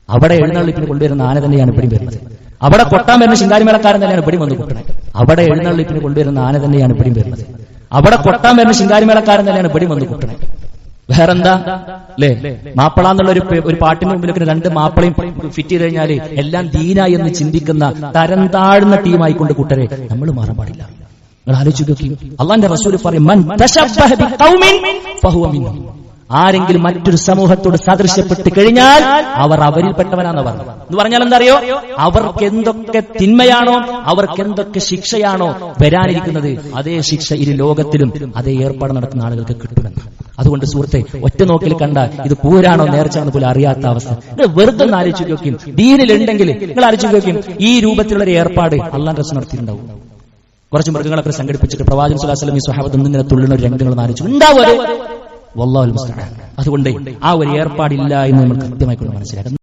അവിടെ എഴുന്നള്ളിപ്പിന് കൊണ്ടുവരുന്ന ആന തന്നെയാണ് ഇവിടെയും വരുന്നത്. അവിടെ കൊട്ടാൻ വരുന്ന ശിങ്കാരിമേളക്കാരൻ തന്നെയാണ് ഇവിടെയും വന്ന് കൂട്ടണേ. അവിടെ എഴുന്നള്ളിപ്പിന് കൊണ്ടുവരുന്ന ആന തന്നെയാണ് ഇവിടെയും വരുന്നത്. അവിടെ കൊട്ടാൻ വരുന്ന ശിങ്കാരിമേളക്കാരൻ തന്നെയാണ് ഇവിടെയും വന്ന് കൂട്ടണേ. വേറെന്താ അല്ലേ? മാപ്പിള എന്നുള്ള ഒരു പാട്ടിന് മുമ്പിലേക്ക് രണ്ട് മാപ്പിളയും ഫിറ്റ് ചെയ്ത് കഴിഞ്ഞാല് എല്ലാം ദീനായി എന്ന് ചിന്തിക്കുന്ന തരം താഴ്ന്ന ടീമായിക്കൊണ്ട് കൂട്ടരെ നമ്മൾ മാറാൻ പാടില്ല. നിങ്ങൾ ആലോചിച്ച് നോക്കി, അള്ളാന്റെ റസൂൽ പറയും, മൻ തശബ്ബഹ ബിഖൗമിൻ ഫഹുവ മിൻഹും. ആരെങ്കിലും മറ്റൊരു സമൂഹത്തോട് സദൃശ്യപ്പെട്ട് കഴിഞ്ഞാൽ അവർ അവരിൽപ്പെട്ടവനാണെന്ന് പറഞ്ഞു. എന്ന് പറഞ്ഞാൽ എന്താ അറിയോ? അവർക്ക് എന്തൊക്കെ തിന്മയാണോ, അവർക്ക് എന്തൊക്കെ ശിക്ഷയാണോ വരാനിരിക്കുന്നത്, അതേ ശിക്ഷ ഇരു ലോകത്തിലും അതേ ഏർപ്പാട് നടക്കുന്ന ആളുകൾക്ക് കിട്ടുമെന്ന്. അതുകൊണ്ട് സുഹൃത്തെ, ഒറ്റ നോക്കിൽ കണ്ട ഇത് പൂരാണോ നേർച്ചാണെന്ന് പോലും അറിയാത്ത അവസ്ഥ. വെറുതെ ഒന്ന് ആലോചിച്ച് നോക്കും, ദീനിലുണ്ടെങ്കിൽ നിങ്ങൾ ആലോചിച്ച് നോക്കും, ഈ രൂപത്തിലുള്ള ഒരു ഏർപ്പാട് അള്ളാഹ് റസൂൽ നടത്തിയിട്ടുണ്ടാവും. കുറച്ച് മൃഗങ്ങളൊക്കെ സംഘടിപ്പിച്ചിട്ട് പ്രവാചകൻ സ്വല്ലല്ലാഹു അലൈഹി വസല്ലം ഈ സ്വഹാബത്ത് ഇങ്ങനെ തുള്ളുന്ന ഒരു രംഗങ്ങൾ ആലോചിച്ചു ഉണ്ടാവും. വല്ലാഹുൽ മുസ്തആൻ. അതുകൊണ്ട് ആ ഒരു ഏർപ്പാടില്ല എന്ന് നമ്മൾ കൃത്യമായി കൊണ്ട് മനസ്സിലാക്കണം.